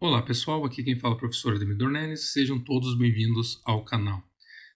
Olá pessoal, aqui quem fala é o professor Ademir Dornelles, sejam todos bem-vindos ao canal.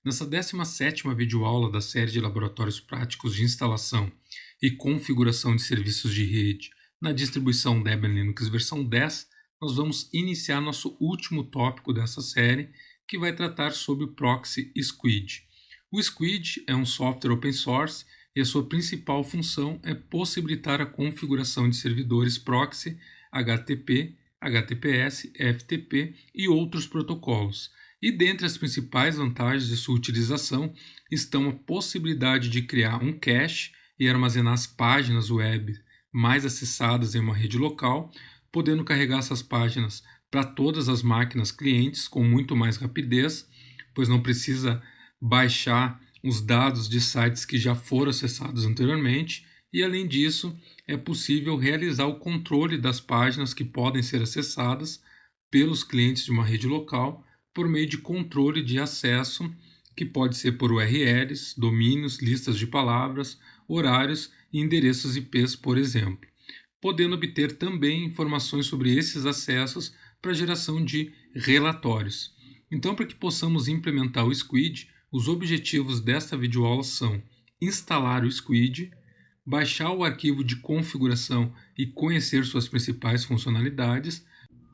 Nessa 17ª videoaula da série de laboratórios práticos de instalação e configuração de serviços de rede na distribuição Debian Linux versão 10, nós vamos iniciar nosso último tópico dessa série, que vai tratar sobre o proxy Squid. O Squid é um software open source e a sua principal função é possibilitar a configuração de servidores proxy, HTTP, HTTPS, FTP e outros protocolos. E dentre as principais vantagens de sua utilização estão a possibilidade de criar um cache e armazenar as páginas web mais acessadas em uma rede local, podendo carregar essas páginas para todas as máquinas clientes com muito mais rapidez, pois não precisa baixar os dados de sites que já foram acessados anteriormente, e além disso, é possível realizar o controle das páginas que podem ser acessadas pelos clientes de uma rede local por meio de controle de acesso, que pode ser por URLs, domínios, listas de palavras, horários e endereços IPs, por exemplo, podendo obter também informações sobre esses acessos para geração de relatórios. Então, para que possamos implementar o Squid, os objetivos desta videoaula são instalar o Squid, baixar o arquivo de configuração e conhecer suas principais funcionalidades,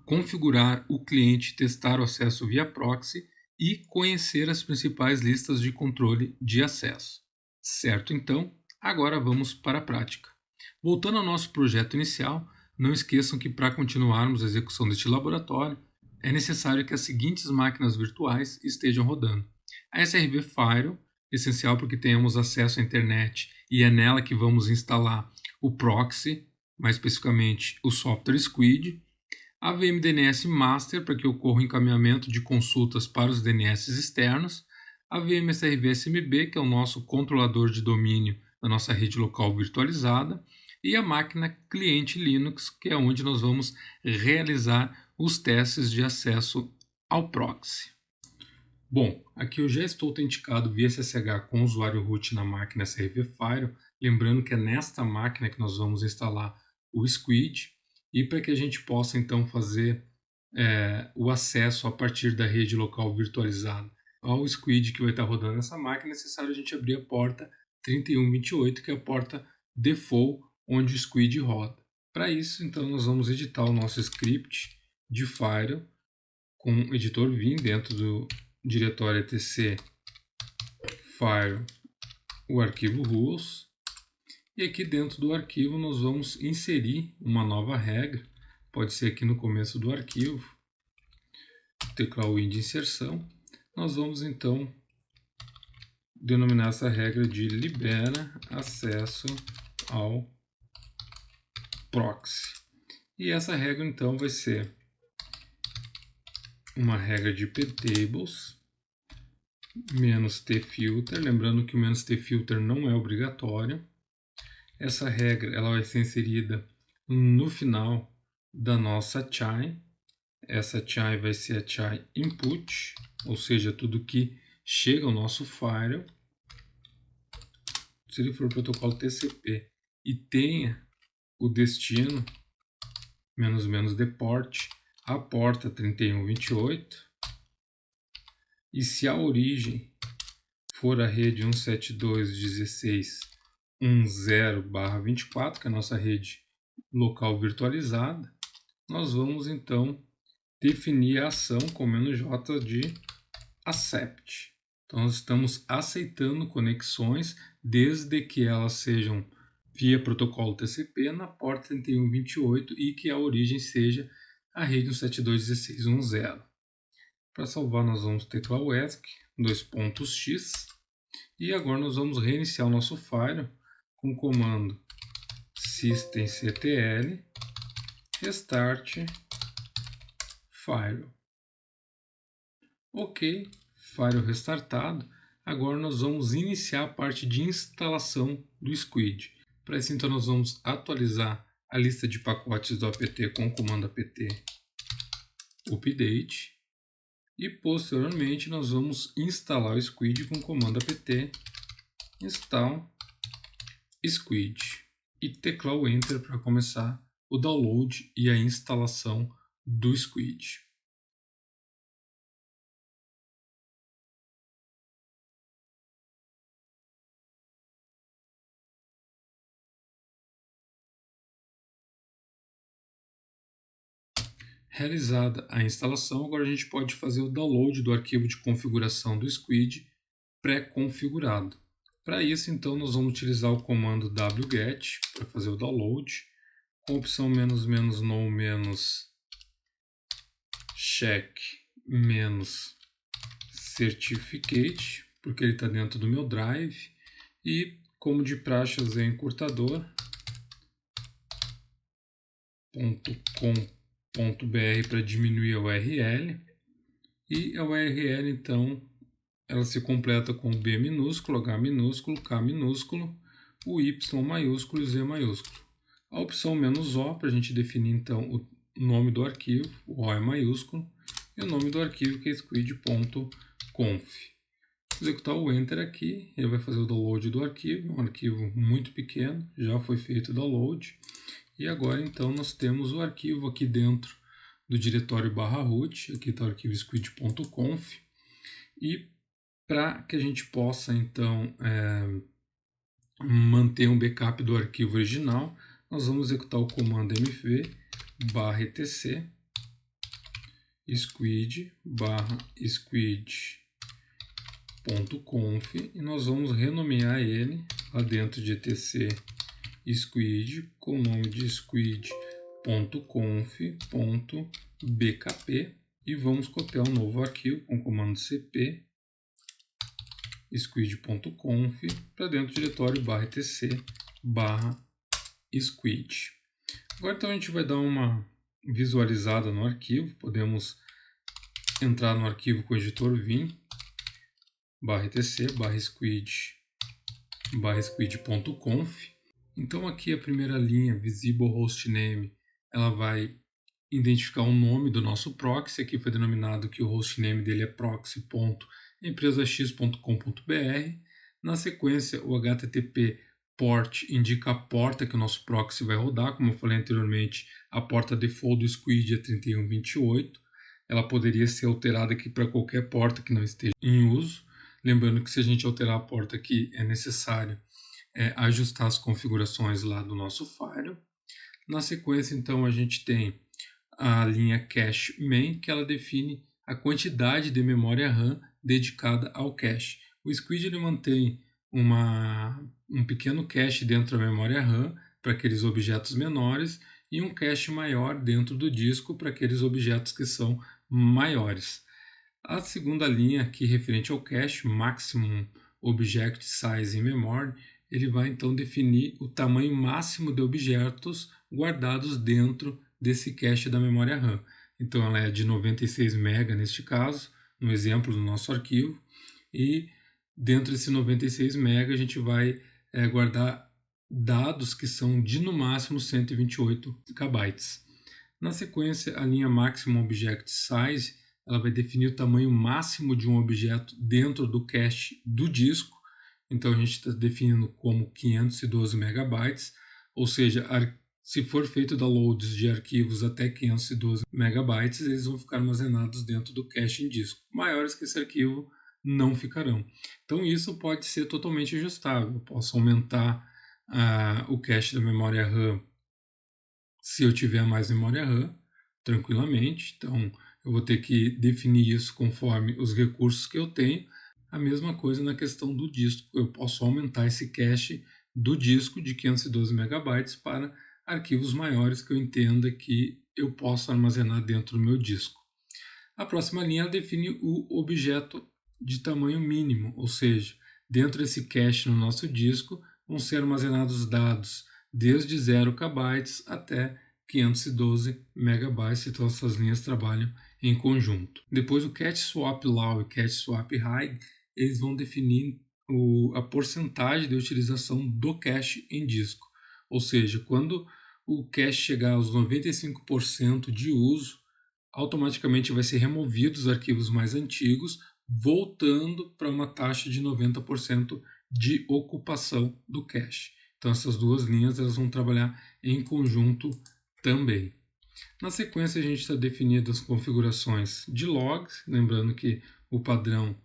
configurar o cliente e testar o acesso via proxy e conhecer as principais listas de controle de acesso. Certo, então, agora vamos para a prática. Voltando ao nosso projeto inicial, não esqueçam que para continuarmos a execução deste laboratório, é necessário que as seguintes máquinas virtuais estejam rodando. A SRV Firewall, essencial porque tenhamos acesso à internet e é nela que vamos instalar o proxy, mais especificamente o software Squid. A VM DNS Master, para que ocorra o encaminhamento de consultas para os DNS externos. A VM SRV SMB, que é o nosso controlador de domínio da nossa rede local virtualizada. E a máquina cliente Linux, que é onde nós vamos realizar os testes de acesso ao proxy. Bom, aqui eu já estou autenticado via SSH com o usuário root na máquina SRV Firewall, lembrando que é nesta máquina que nós vamos instalar o Squid, e para que a gente possa então fazer o acesso a partir da rede local virtualizada ao Squid que vai estar rodando nessa máquina, é necessário a gente abrir a porta 3128, que é a porta default onde o Squid roda. Para isso, então, nós vamos editar o nosso script de Firewall com o editor Vim dentro do diretório etc Firewall, o arquivo rules, e aqui dentro do arquivo nós vamos inserir uma nova regra, pode ser aqui no começo do arquivo, teclado Win de inserção. Nós vamos então denominar essa regra de libera acesso ao proxy. E essa regra então vai ser uma regra de ptables -tfilter, lembrando que o -tfilter não é obrigatório. Essa regra ela vai ser inserida no final da nossa chai. Essa chai vai ser a chai input, ou seja, tudo que chega ao nosso firewall. Se ele for protocolo TCP e tenha o destino --deport a porta 3128, e se a origem for a rede 172.16.10/24, que é a nossa rede local virtualizada, nós vamos então definir a ação com -j de accept. Então nós estamos aceitando conexões desde que elas sejam via protocolo TCP na porta 3128 e que a origem seja a rede 172.16.10. Para salvar nós vamos teclar o ESC, x, e agora nós vamos reiniciar o nosso firewall com o comando systemctl restart firewall. Ok, firewall restartado. Agora nós vamos iniciar a parte de instalação do Squid. Para isso então nós vamos atualizar a lista de pacotes do apt com o comando apt update. E posteriormente nós vamos instalar o Squid com o comando apt install Squid e teclar o Enter para começar o download e a instalação do Squid. Realizada a instalação, agora a gente pode fazer o download do arquivo de configuração do Squid pré-configurado. Para isso, então, nós vamos utilizar o comando wget para fazer o download, com a opção "-no -check -certificate", porque ele está dentro do meu drive, e como de praxe usei encurtador .com.br para diminuir a URL, e a URL então ela se completa com o B minúsculo, H minúsculo, K minúsculo, o Y maiúsculo e Z maiúsculo. A opção "-o" para a gente definir então o nome do arquivo, o O é maiúsculo, e o nome do arquivo que é squid.conf. Executar o Enter aqui, ele vai fazer o download do arquivo, um arquivo muito pequeno, já foi feito o download. E agora então nós temos o arquivo aqui dentro do diretório /root, aqui está o arquivo squid.conf, e para que a gente possa então manter um backup do arquivo original, nós vamos executar o comando mv/etc squid/squid.conf e nós vamos renomear ele lá dentro de etc squid com o nome de squid.conf.bkp e vamos copiar um novo arquivo com o comando cp squid.conf para dentro do diretório /etc/squid. Agora então a gente vai dar uma visualizada no arquivo, podemos entrar no arquivo com o editor vim /etc/squid/squid.conf. Então aqui a primeira linha, visible hostname, ela vai identificar o nome do nosso proxy. Aqui foi denominado que o hostname dele é proxy.empresax.com.br. Na sequência, o HTTP port indica a porta que o nosso proxy vai rodar. Como eu falei anteriormente, a porta default do Squid é 3128. Ela poderia ser alterada aqui para qualquer porta que não esteja em uso. Lembrando que se a gente alterar a porta aqui, é necessário ajustar as configurações lá do nosso firewall. Na sequência, então, a gente tem a linha cache main, que ela define a quantidade de memória RAM dedicada ao cache. O Squid ele mantém um pequeno cache dentro da memória RAM para aqueles objetos menores e um cache maior dentro do disco para aqueles objetos que são maiores. A segunda linha aqui referente ao cache, Maximum Object Size in Memory, ele vai então definir o tamanho máximo de objetos guardados dentro desse cache da memória RAM. Então ela é de 96 MB neste caso, no exemplo do nosso arquivo, e dentro desse 96 MB a gente vai guardar dados que são de no máximo 128 KB. Na sequência, a linha Maximum Object Size ela vai definir o tamanho máximo de um objeto dentro do cache do disco. Então a gente está definindo como 512 MB, ou seja, se for feito downloads de arquivos até 512 MB, eles vão ficar armazenados dentro do cache em disco. Maiores que esse arquivo não ficarão. Então isso pode ser totalmente ajustável. Eu posso aumentar o cache da memória RAM se eu tiver mais memória RAM, tranquilamente. Então eu vou ter que definir isso conforme os recursos que eu tenho. A mesma coisa na questão do disco. Eu posso aumentar esse cache do disco de 512 MB para arquivos maiores que eu entenda que eu posso armazenar dentro do meu disco. A próxima linha define o objeto de tamanho mínimo, ou seja, dentro desse cache no nosso disco vão ser armazenados dados desde 0 KB até 512 MB, então essas linhas trabalham em conjunto. Depois o cache swap low e cache swap high, eles vão definir a porcentagem de utilização do cache em disco. Ou seja, quando o cache chegar aos 95% de uso, automaticamente vai ser removido os arquivos mais antigos, voltando para uma taxa de 90% de ocupação do cache. Então essas duas linhas elas vão trabalhar em conjunto também. Na sequência, a gente está definindo as configurações de logs, lembrando que o padrão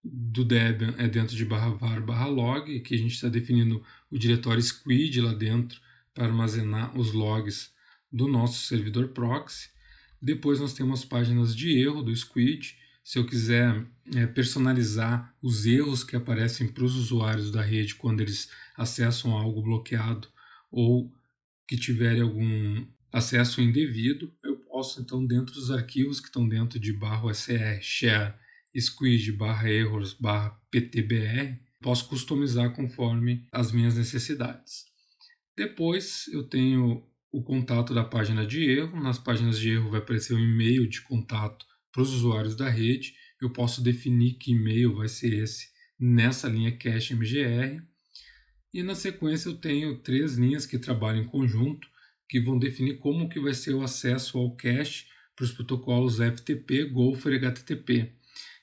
do Debian é dentro de /var/log, e que a gente está definindo o diretório squid lá dentro para armazenar os logs do nosso servidor proxy. Depois nós temos páginas de erro do squid. Se eu quiser personalizar os erros que aparecem para os usuários da rede quando eles acessam algo bloqueado ou que tiverem algum acesso indevido, eu posso então, dentro dos arquivos que estão dentro de /usr share squid /errors /ptbr, posso customizar conforme as minhas necessidades. Depois eu tenho o contato da página de erro. Nas páginas de erro vai aparecer um e-mail de contato para os usuários da rede. Eu posso definir que e-mail vai ser esse nessa linha cache mgr. E na sequência eu tenho 3 linhas que trabalham em conjunto, que vão definir como que vai ser o acesso ao cache para os protocolos FTP, Gopher e HTTP.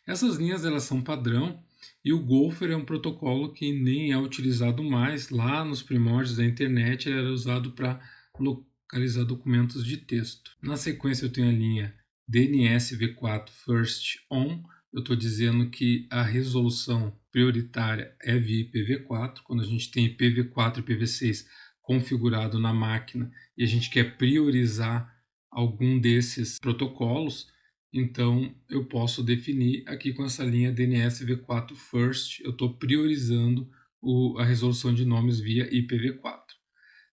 Essas linhas elas são padrão, e o Gopher é um protocolo que nem é utilizado mais. Lá nos primórdios da internet ele era usado para localizar documentos de texto. Na sequência eu tenho a linha DNS v4 First On. Eu estou dizendo que a resolução prioritária é via IPv4. Quando a gente tem IPv4 e IPv6 configurado na máquina e a gente quer priorizar algum desses protocolos, então eu posso definir aqui com essa linha DNS v4 First, eu estou priorizando a resolução de nomes via IPv4.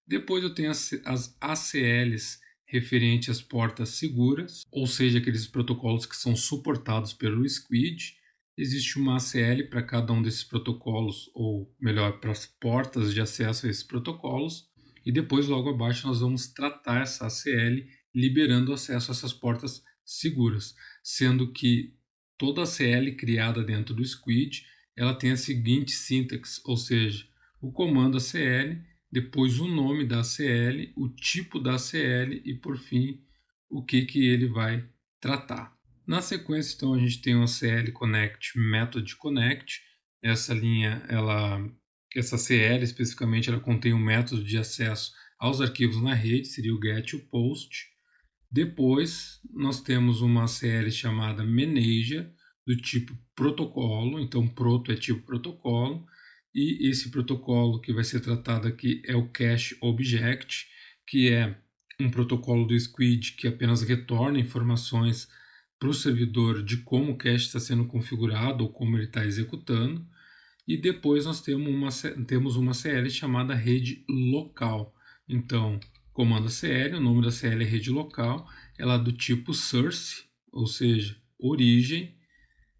Depois eu tenho as ACLs referente às portas seguras, ou seja, aqueles protocolos que são suportados pelo Squid. Existe uma ACL para cada um desses protocolos, ou melhor, para as portas de acesso a esses protocolos. E depois, logo abaixo, nós vamos tratar essa ACL liberando acesso a essas portas seguras, sendo que toda ACL criada dentro do Squid, ela tem a seguinte sintaxe, ou seja, o comando ACL, depois o nome da ACL, o tipo da ACL e, por fim, o que ele vai tratar. Na sequência, então, a gente tem o ACL Connect Method Connect. Essa linha, essa CL especificamente, ela contém um método de acesso aos arquivos na rede, seria o GET e o POST. Depois, nós temos uma CL chamada Manager, do tipo protocolo. Então, proto é tipo protocolo. E esse protocolo que vai ser tratado aqui é o Cache Object, que é um protocolo do Squid que apenas retorna informações para o servidor de como o cache está sendo configurado ou como ele está executando. E depois nós temos uma CL chamada rede local. Então, comando CL, o nome da CL é rede local, ela é do tipo source, ou seja, origem,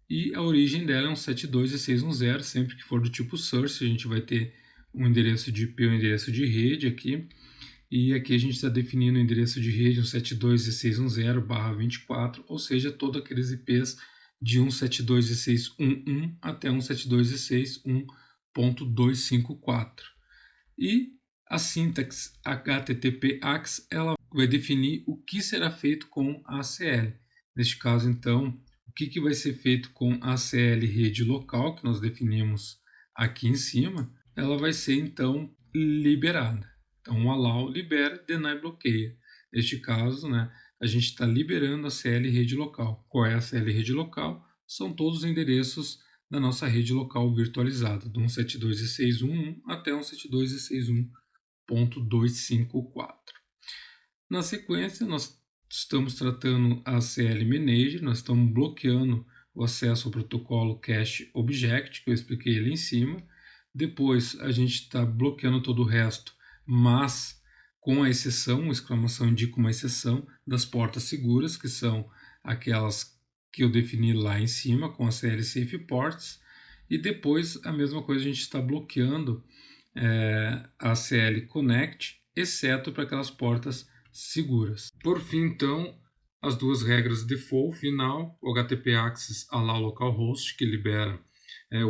e a origem dela é um 72.16.10. Sempre que for do tipo source, a gente vai ter um endereço de IP, um endereço de rede aqui. E aqui a gente está definindo o endereço de rede, um 72.1610/24, ou seja, todos aqueles IPs de 172.16.11 até 172.16.1.254. E a sintaxe HTTP/ACKS, ela vai definir o que será feito com a ACL. Neste caso, então, o que vai ser feito com a ACL rede local, que nós definimos aqui em cima, ela vai ser, então, liberada. Então, allow libera, deny bloqueia. Neste caso, a gente está liberando a CL rede local. Qual é a CL rede local? São todos os endereços da nossa rede local virtualizada, do 172.16.1.1 até 172.16.1.254. Na sequência, nós estamos tratando a CL Manager, nós estamos bloqueando o acesso ao protocolo Cache Object, que eu expliquei ali em cima. Depois, a gente está bloqueando todo o resto, mas com a exceção, exclamação indica uma exceção, das portas seguras, que são aquelas que eu defini lá em cima, com a CL Safe Ports. E depois, a mesma coisa, a gente está bloqueando a CL Connect, exceto para aquelas portas seguras. Por fim, então, as duas regras default final, o HTTP Access Allow Localhost, que libera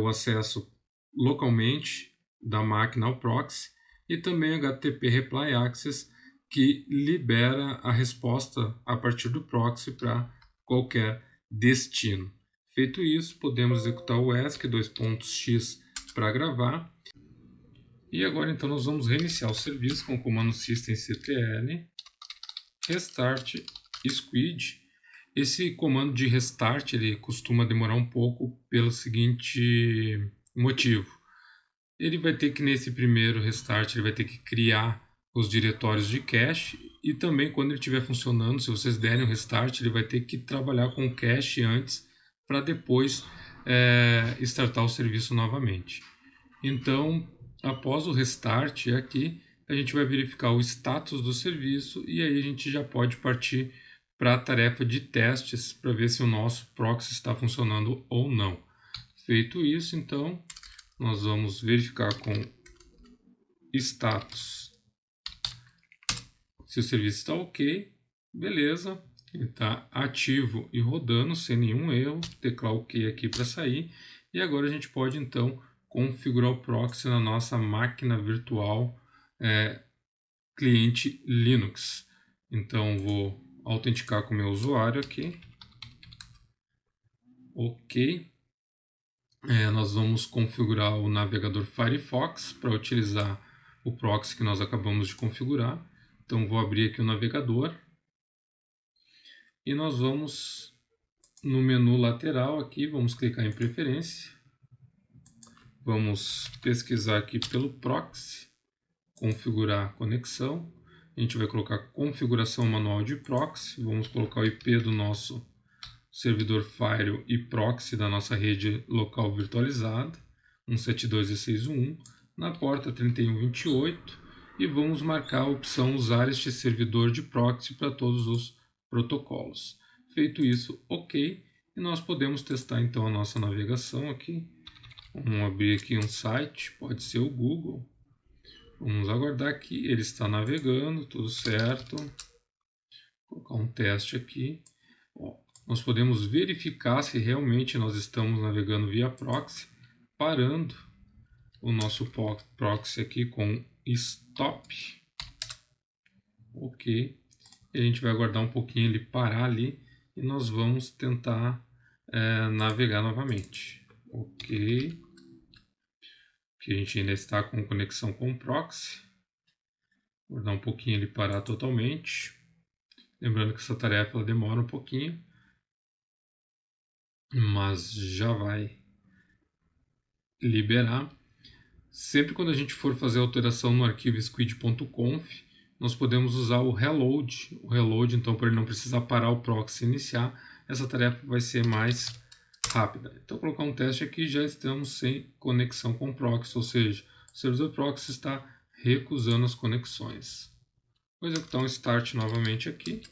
o acesso localmente da máquina ao proxy, e também o HTTP Reply Access, que libera a resposta a partir do proxy para qualquer destino. Feito isso, podemos executar o ESC :x para gravar. E agora então nós vamos reiniciar o serviço com o comando systemctl restart squid. Esse comando de restart ele costuma demorar um pouco pelo seguinte motivo. Ele vai ter que, nesse primeiro restart, ele vai ter que criar os diretórios de cache, e também quando ele estiver funcionando, se vocês derem um restart, ele vai ter que trabalhar com o cache antes para depois startar o serviço novamente. Então, após o restart aqui, a gente vai verificar o status do serviço e aí a gente já pode partir para a tarefa de testes para ver se o nosso proxy está funcionando ou não. Feito isso, então, nós vamos verificar com status se o serviço está ok, beleza, ele está ativo e rodando sem nenhum erro, teclar ok aqui para sair, e agora a gente pode então configurar o proxy na nossa máquina virtual cliente Linux. Então vou autenticar com o meu usuário aqui, ok. Nós vamos configurar o navegador Firefox para utilizar o proxy que nós acabamos de configurar. Então vou abrir aqui o navegador e nós vamos no menu lateral aqui, vamos clicar em preferência, vamos pesquisar aqui pelo proxy, configurar conexão, a gente vai colocar configuração manual de proxy, vamos colocar o IP do nosso servidor Firewall e proxy da nossa rede local virtualizada, 172.16.1, na porta 3128, e vamos marcar a opção usar este servidor de proxy para todos os protocolos. Feito isso, ok, e nós podemos testar então a nossa navegação aqui. Vamos abrir aqui um site, pode ser o Google. Vamos aguardar aqui, ele está navegando, tudo certo. Vou colocar um teste aqui. Nós podemos verificar se realmente nós estamos navegando via proxy, parando o nosso proxy aqui com stop. Ok. E a gente vai aguardar um pouquinho ele parar ali e nós vamos tentar navegar novamente. Ok. Porque a gente ainda está com conexão com o proxy. Vou aguardar um pouquinho ele parar totalmente. Lembrando que essa tarefa ela demora um pouquinho, mas já vai liberar. Sempre quando a gente for fazer alteração no arquivo squid.conf, nós podemos usar o reload. O reload, então, para ele não precisar parar o proxy e iniciar, essa tarefa vai ser mais rápida. Então, colocar um teste aqui, já estamos sem conexão com o proxy, ou seja, o servidor proxy está recusando as conexões. Vou executar um start novamente aqui.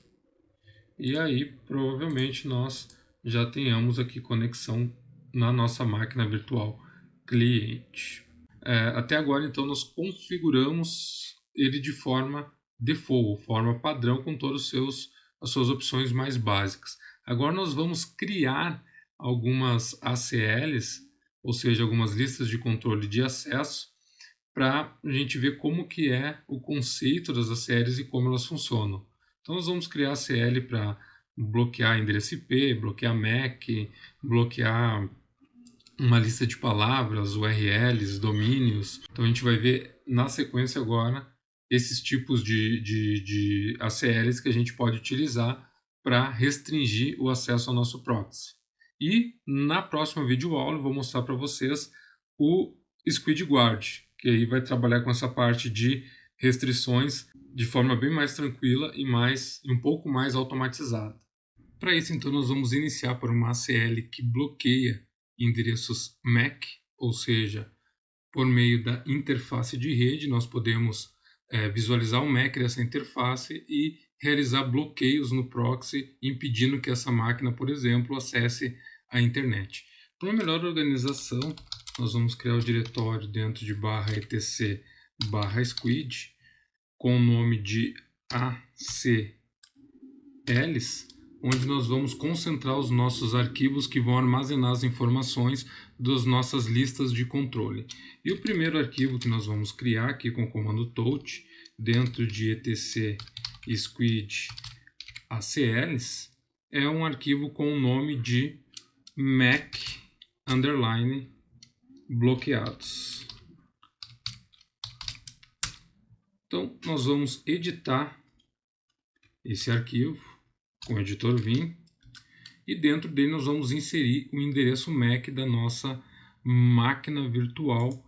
E aí, provavelmente, nós já tenhamos aqui conexão na nossa máquina virtual cliente. Até agora, então, nós configuramos ele de forma default, forma padrão, com todas as suas opções mais básicas. Agora nós vamos criar algumas ACLs, ou seja, algumas listas de controle de acesso, para a gente ver como que é o conceito das ACLs e como elas funcionam. Então nós vamos criar ACL para bloquear endereço IP, bloquear MAC, bloquear uma lista de palavras, URLs, domínios. Então a gente vai ver na sequência agora esses tipos de ACLs que a gente pode utilizar para restringir o acesso ao nosso proxy. E na próxima videoaula eu vou mostrar para vocês o SquidGuard, que aí vai trabalhar com essa parte de restrições de forma bem mais tranquila e um pouco mais automatizada. Para isso, então, nós vamos iniciar por uma ACL que bloqueia endereços MAC, ou seja, por meio da interface de rede, nós podemos visualizar o MAC dessa interface e realizar bloqueios no proxy, impedindo que essa máquina, por exemplo, acesse a internet. Para uma melhor organização, nós vamos criar o diretório dentro de /etc/squid com o nome de ACLs, onde nós vamos concentrar os nossos arquivos que vão armazenar as informações das nossas listas de controle. E o primeiro arquivo que nós vamos criar aqui com o comando touch, dentro de etc squid acls, é um arquivo com o nome de mac_bloqueados. Então, nós vamos editar esse arquivo com o editor Vim e dentro dele nós vamos inserir o endereço MAC da nossa máquina virtual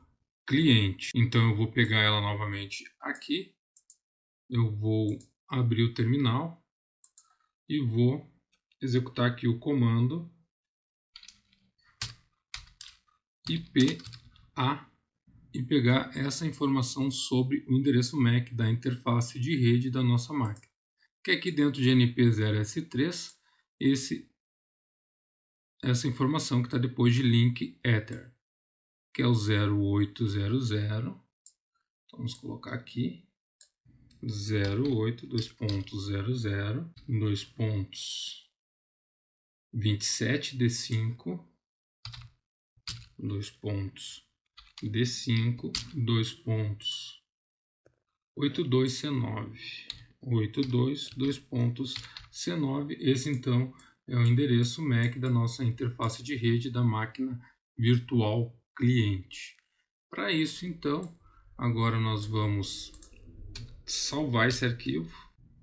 cliente. Então eu vou pegar ela novamente aqui, eu vou abrir o terminal e vou executar aqui o comando IPA e pegar essa informação sobre o endereço MAC da interface de rede da nossa máquina. Que aqui dentro de NP0S3, essa informação que está depois de link Ether, que é o 0800. Vamos colocar aqui 08.2.00.2.27D5 2.D5 2.82C9 2.C9. Esse então é o endereço MAC da nossa interface de rede da máquina virtual cliente. Para isso então, agora nós vamos salvar esse arquivo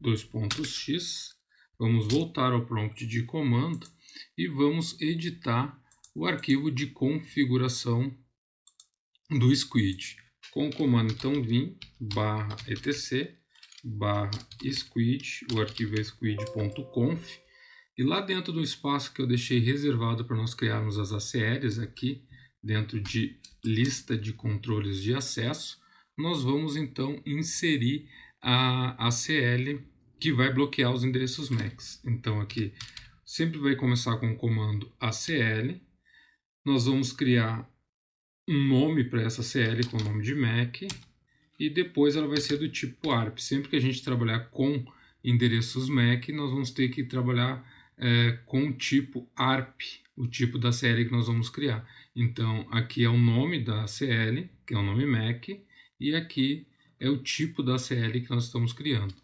2.x, vamos voltar ao prompt de comando e vamos editar o arquivo de configuração do Squid. Com o comando então vim /etc/squid, o arquivo é squid.conf, e lá dentro do espaço que eu deixei reservado para nós criarmos as ACLs aqui, dentro de lista de controles de acesso, nós vamos então inserir a ACL que vai bloquear os endereços MACs. Então aqui sempre vai começar com o comando ACL, nós vamos criar um nome para essa ACL com o nome de MAC e depois ela vai ser do tipo ARP. Sempre que a gente trabalhar com endereços MAC, nós vamos ter que trabalhar com o tipo ARP, o tipo da ACL que nós vamos criar. Então aqui é o nome da ACL, que é o nome MAC, e aqui é o tipo da ACL que nós estamos criando.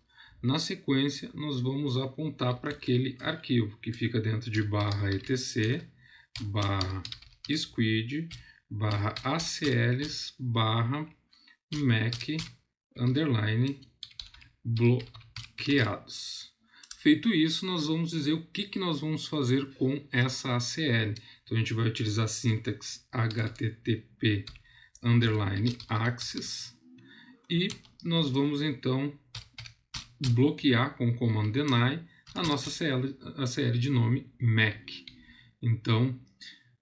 Na sequência, nós vamos apontar para aquele arquivo que fica dentro de /etc/squid /acls/mac_bloqueados. Feito isso, nós vamos dizer o que nós vamos fazer com essa ACL. Então a gente vai utilizar a sintaxe http:/access e nós vamos então bloquear com o comando deny a nossa ACL de nome MAC. Então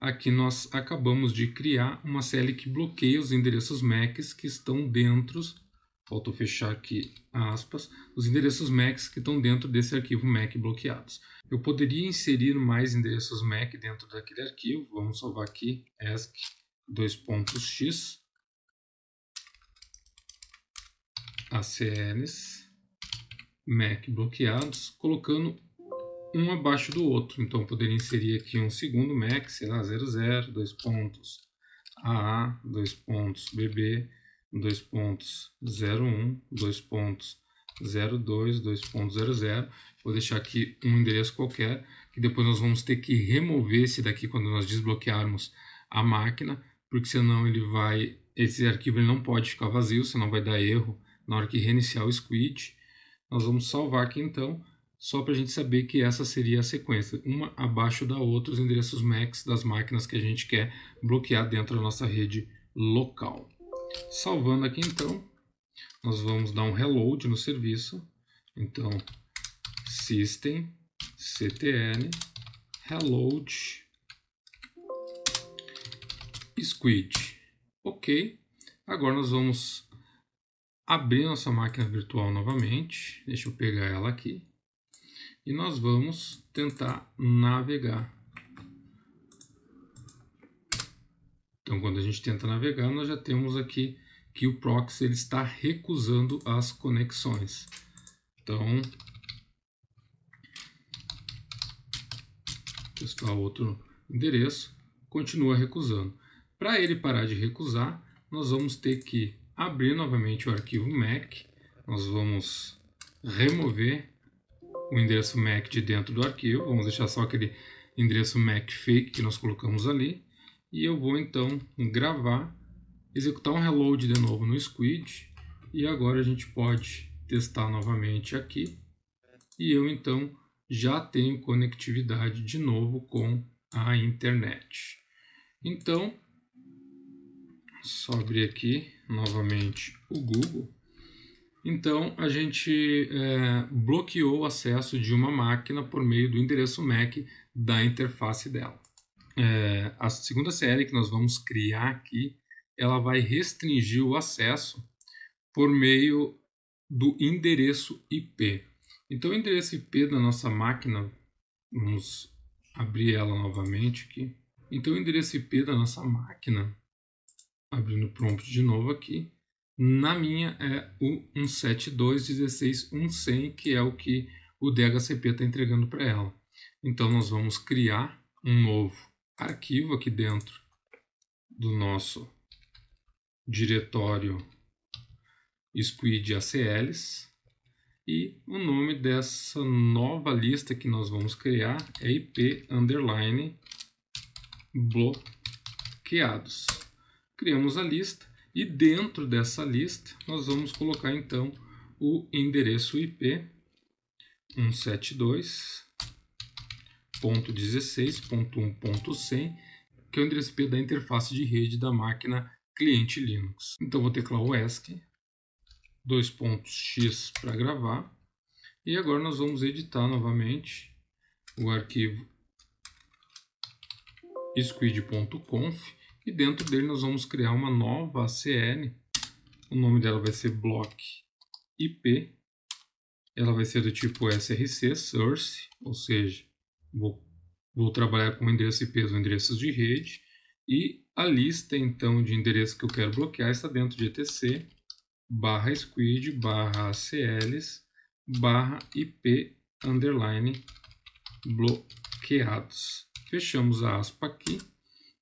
aqui nós acabamos de criar uma ACL que bloqueia os endereços MACs que estão dentro, faltou fechar aqui aspas, os endereços MACs que estão dentro desse arquivo MAC bloqueados. Eu poderia inserir mais endereços MAC dentro daquele arquivo, vamos salvar aqui ESC:2.x ACLs MAC bloqueados, colocando um abaixo do outro. Então, eu poderia inserir aqui um segundo MAC, sei lá, 00, 2.AA, 2.BB, 2.01, 2.02, 2.00. Vou deixar aqui um endereço qualquer, que depois nós vamos ter que remover esse daqui quando nós desbloquearmos a máquina, porque senão esse arquivo ele não pode ficar vazio, senão vai dar erro na hora que reiniciar o Squid. Nós vamos salvar aqui então, só para a gente saber que essa seria a sequência, uma abaixo da outra, os endereços MACs das máquinas que a gente quer bloquear dentro da nossa rede local. Salvando aqui então, nós vamos dar um reload no serviço. Então, system.ctl reload squid. Ok, agora nós vamos abrir nossa máquina virtual novamente. Deixa eu pegar ela aqui. E nós vamos tentar navegar. Então, quando a gente tenta navegar, nós já temos aqui que o proxy ele está recusando as conexões. Então, testar outro endereço, continua recusando. Para ele parar de recusar, nós vamos ter que abrir novamente o arquivo MAC. Nós vamos remover o endereço MAC de dentro do arquivo. Vamos deixar só aquele endereço MAC fake que nós colocamos ali. E eu vou então gravar, executar um reload de novo no Squid. E agora a gente pode testar novamente aqui. e eu então já tenho conectividade de novo com a internet. Então, só abrir aqui novamente o Google. Então, a gente bloqueou o acesso de uma máquina por meio do endereço MAC da interface dela. A segunda série que nós vamos criar aqui, ela vai restringir o acesso por meio do endereço IP. Então, o endereço IP da nossa máquina, vamos abrir ela novamente aqui. Então, o endereço IP da nossa máquina, abrindo o prompt de novo aqui, na minha é o 172.16.100, que é o que o DHCP está entregando para ela. Então, nós vamos criar um novo arquivo aqui dentro do nosso diretório Squid ACLs, e o nome dessa nova lista que nós vamos criar é IP_bloqueados. Criamos a lista e dentro dessa lista nós vamos colocar então o endereço IP 172.16.1.100, que é o endereço IP da interface de rede da máquina cliente Linux. Então vou teclar o ESC, x para gravar, e agora nós vamos editar novamente o arquivo squid.conf, e dentro dele nós vamos criar uma nova ACL. O nome dela vai ser block IP, ela vai ser do tipo SRC, source, ou seja, vou trabalhar com o endereço IP dos endereços de rede, e a lista então de endereços que eu quero bloquear está dentro de etc /squid/acls/IP_bloqueados. Fechamos a aspa aqui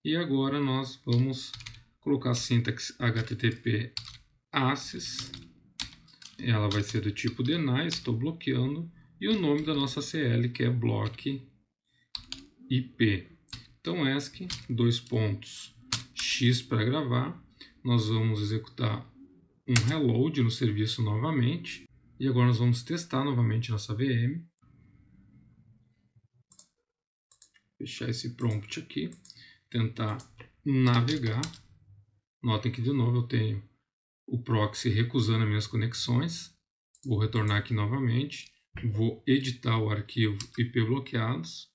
e agora nós vamos colocar a sintaxe HTTP access. Ela vai ser do tipo deny, estou bloqueando, e o nome da nossa CL, que é block IP. Então ESC x para gravar, nós vamos executar um reload no serviço novamente, e agora nós vamos testar novamente nossa VM. Fechar esse prompt aqui, tentar navegar. Notem que de novo eu tenho o proxy recusando as minhas conexões. Vou retornar aqui novamente, vou editar o arquivo IP bloqueados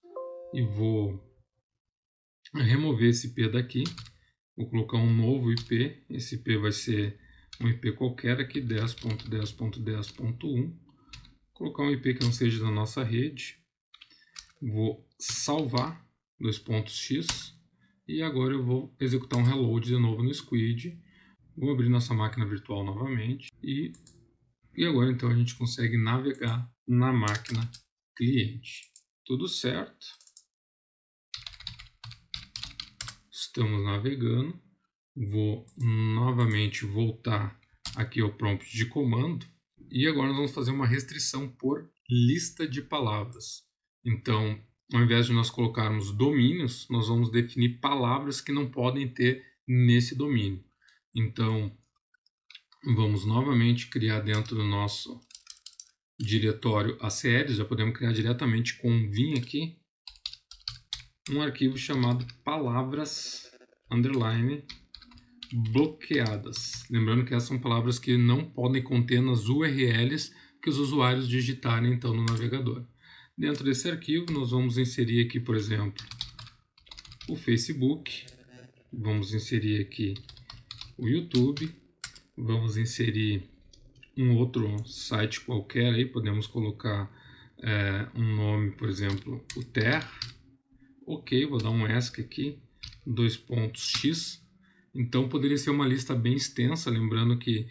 e vou remover esse IP daqui. Vou colocar um novo IP, esse IP vai ser um IP qualquer aqui, 10.10.10.1. Colocar um IP que não seja da nossa rede. Vou salvar x e agora eu vou executar um reload de novo no Squid. Vou abrir nossa máquina virtual novamente e agora então a gente consegue navegar na máquina cliente. Tudo certo. Estamos navegando. Vou novamente voltar aqui ao prompt de comando e agora nós vamos fazer uma restrição por lista de palavras. Então, ao invés de nós colocarmos domínios, nós vamos definir palavras que não podem ter nesse domínio. Então, vamos novamente criar dentro do nosso diretório ACL, já podemos criar diretamente com um vim aqui, um arquivo chamado palavras_bloqueadas. Lembrando que essas são palavras que não podem conter nas URLs que os usuários digitarem então no navegador. Dentro desse arquivo nós vamos inserir aqui, por exemplo, o Facebook, vamos inserir aqui o YouTube, vamos inserir um outro site qualquer aí, podemos colocar um nome, por exemplo, o TER. Ok, vou dar um ESC aqui, x. Então poderia ser uma lista bem extensa, lembrando que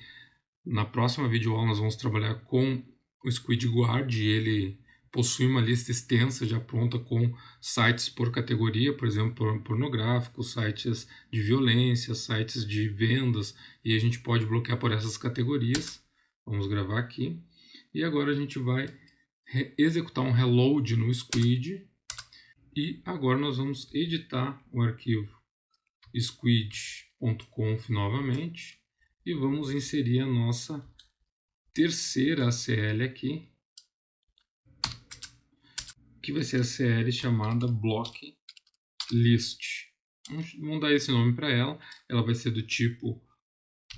na próxima videoaula nós vamos trabalhar com o SquidGuard, e ele possui uma lista extensa já pronta com sites por categoria, por exemplo, pornográficos, sites de violência, sites de vendas, e a gente pode bloquear por essas categorias. Vamos gravar aqui. E agora a gente vai executar um reload no Squid. E agora nós vamos editar o arquivo squid.conf novamente. E vamos inserir a nossa terceira ACL aqui, que vai ser a CL chamada block list. Vamos dar esse nome para ela. Ela vai ser do tipo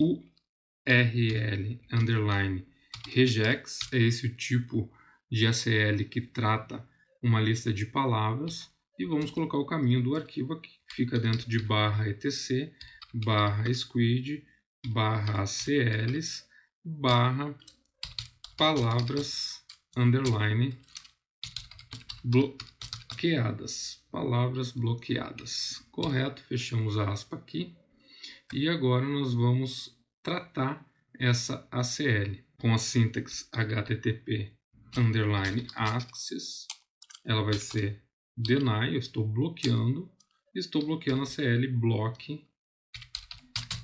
URL underline regex. É esse o tipo de ACL que trata uma lista de palavras. E vamos colocar o caminho do arquivo aqui. Fica dentro de /etc, /squid, /acls, /palavras underline bloqueadas. Palavras bloqueadas. Correto, fechamos a aspa aqui. E agora nós vamos tratar essa ACL com a sintaxe http underline access. Ela vai ser deny, eu estou bloqueando a CL block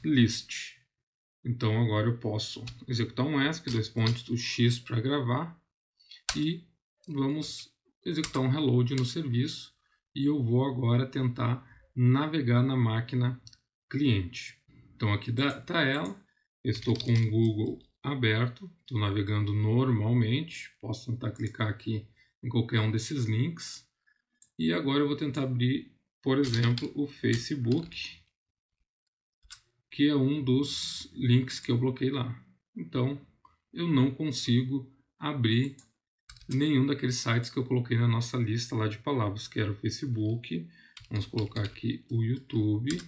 list. Então agora eu posso executar um ESC, o X para gravar, e vamos executar um reload no serviço, e eu vou agora tentar navegar na máquina cliente. Então aqui está ela, eu estou com o Google aberto, estou navegando normalmente, posso tentar clicar aqui em qualquer um desses links, e agora eu vou tentar abrir, por exemplo, o Facebook, que é um dos links que eu bloqueei lá. Então eu não consigo abrir nenhum daqueles sites que eu coloquei na nossa lista lá de palavras, que era o Facebook. Vamos colocar aqui o YouTube,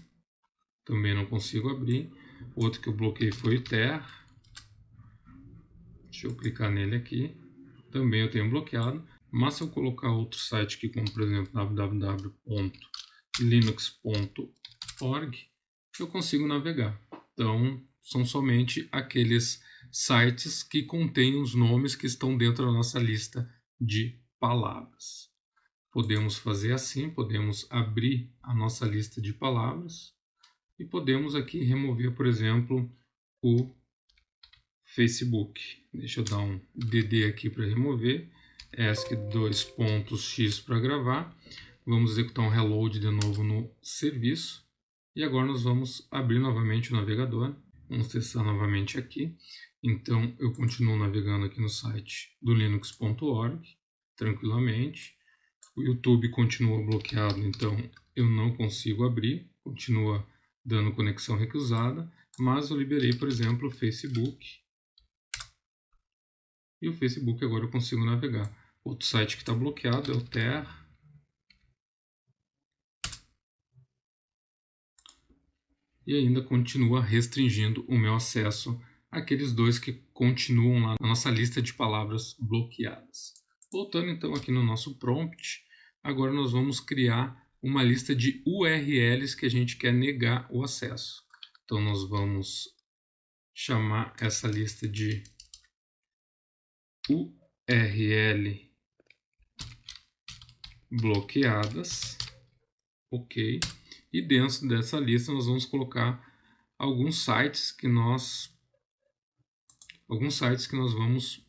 também não consigo abrir. Outro que eu bloqueei foi o Ter. Deixa eu clicar nele aqui, também eu tenho bloqueado. Mas se eu colocar outro site aqui, como por exemplo www.linux.org, eu consigo navegar. Então são somente aqueles sites que contêm os nomes que estão dentro da nossa lista de palavras. Podemos fazer assim, podemos abrir a nossa lista de palavras e podemos aqui remover, por exemplo, o Facebook. Deixa eu dar um DD aqui para remover, ESC:2.x para gravar. Vamos executar um reload de novo no serviço. E agora nós vamos abrir novamente o navegador. Vamos testar novamente aqui. Então eu continuo navegando aqui no site do linux.org tranquilamente. O YouTube continua bloqueado, então eu não consigo abrir, continua dando conexão recusada, mas eu liberei, por exemplo, o Facebook. E o Facebook agora eu consigo navegar. Outro site que está bloqueado é o Ter. E ainda continua restringindo o meu acesso àqueles dois que continuam lá na nossa lista de palavras bloqueadas. Voltando então aqui no nosso prompt, agora nós vamos criar uma lista de URLs que a gente quer negar o acesso. Então nós vamos chamar essa lista de URL bloqueadas, ok? E dentro dessa lista nós vamos colocar alguns sites que nós vamos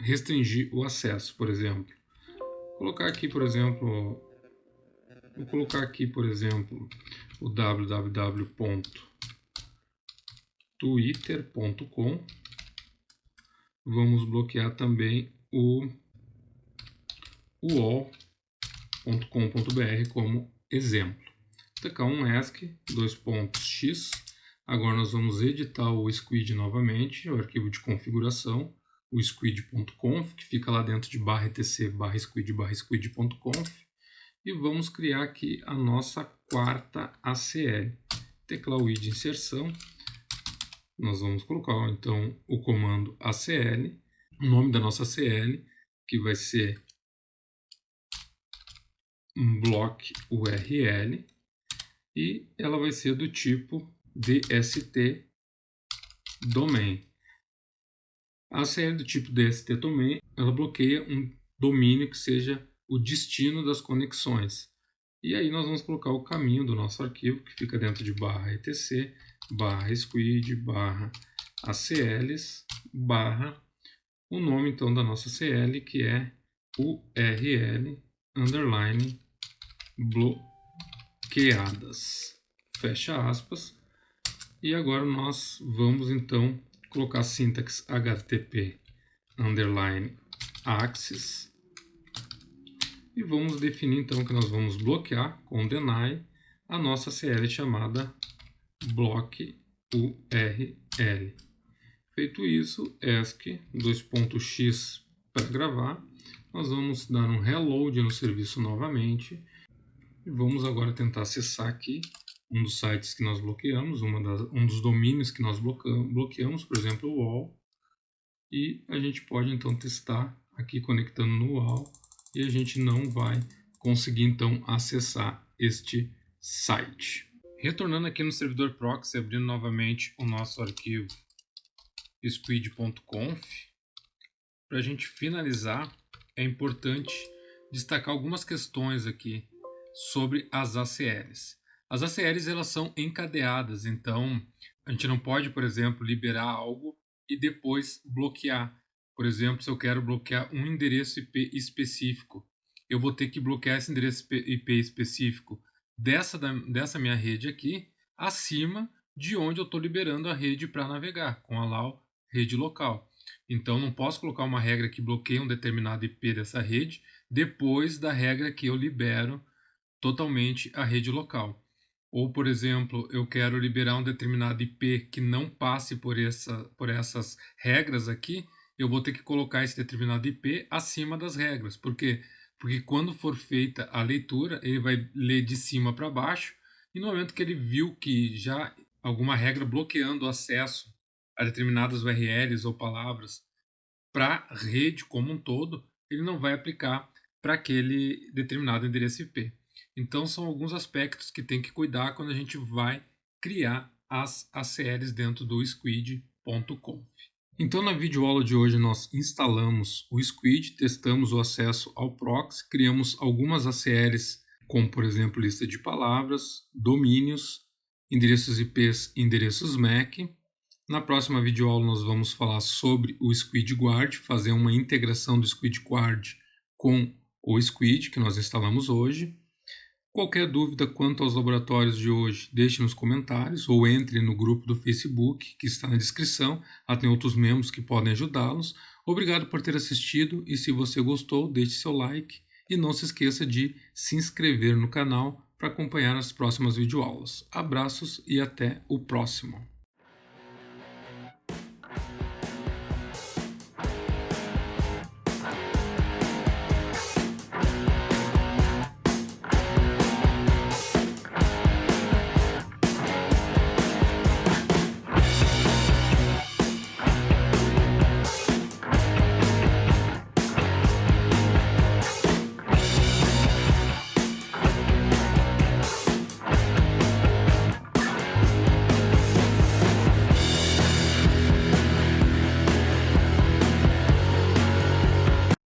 restringir o acesso, por exemplo. Vou colocar aqui, por exemplo, o www.twitter.com. Vamos bloquear também o uol.com.br como exemplo. Tacar um ESC:2.x. Agora nós vamos editar o squid novamente, o arquivo de configuração, o squid.conf, que fica lá dentro de /etc /squid.conf, e vamos criar aqui a nossa quarta ACL. Teclar o i de inserção, nós vamos colocar então o comando ACL, o nome da nossa ACL, que vai ser um block URL, e ela vai ser do tipo DST domain. A ACL do tipo DST domain, ela bloqueia um domínio que seja o destino das conexões. E aí nós vamos colocar o caminho do nosso arquivo, que fica dentro de /etc /squid /acls o nome então da nossa CL, que é URL underline bloqueadas, fecha aspas. E agora nós vamos então colocar a sintaxe http underline access E vamos definir então que nós vamos bloquear com deny a nossa CL chamada block URL. Feito isso, ESC x para gravar, nós vamos dar um reload no serviço novamente e vamos agora tentar acessar aqui um dos sites que nós bloqueamos, um dos domínios que nós bloqueamos, por exemplo, o UOL, e a gente pode então testar aqui conectando no UOL e a gente não vai conseguir então acessar este site. Retornando aqui no servidor proxy, abrindo novamente o nosso arquivo squid.conf, para a gente finalizar, é importante destacar algumas questões aqui sobre as ACLs. As ACLs elas são encadeadas, então a gente não pode, por exemplo, liberar algo e depois bloquear. Por exemplo, se eu quero bloquear um endereço IP específico, eu vou ter que bloquear esse endereço IP específico dessa minha rede aqui, acima de onde eu estou liberando a rede para navegar, com a allow rede local. Então, não posso colocar uma regra que bloqueia um determinado IP dessa rede depois da regra que eu libero totalmente a rede local. Ou, por exemplo, eu quero liberar um determinado IP que não passe por essas regras aqui, eu vou ter que colocar esse determinado IP acima das regras. Por quê? Porque quando for feita a leitura, ele vai ler de cima para baixo, e no momento que ele viu que já alguma regra bloqueando o acesso a determinadas URLs ou palavras para a rede como um todo, ele não vai aplicar para aquele determinado endereço IP. Então são alguns aspectos que tem que cuidar quando a gente vai criar as ACLs dentro do squid.conf. Então na videoaula de hoje nós instalamos o Squid, testamos o acesso ao proxy, criamos algumas ACLs, como por exemplo lista de palavras, domínios, endereços IPs, endereços MAC. Na próxima videoaula nós vamos falar sobre o Squid Guard, fazer uma integração do Squid Guard com o Squid que nós instalamos hoje. Qualquer dúvida quanto aos laboratórios de hoje, deixe nos comentários ou entre no grupo do Facebook que está na descrição. Lá tem outros membros que podem ajudá-los. Obrigado por ter assistido e se você gostou, deixe seu like e não se esqueça de se inscrever no canal para acompanhar as próximas videoaulas. Abraços e até o próximo!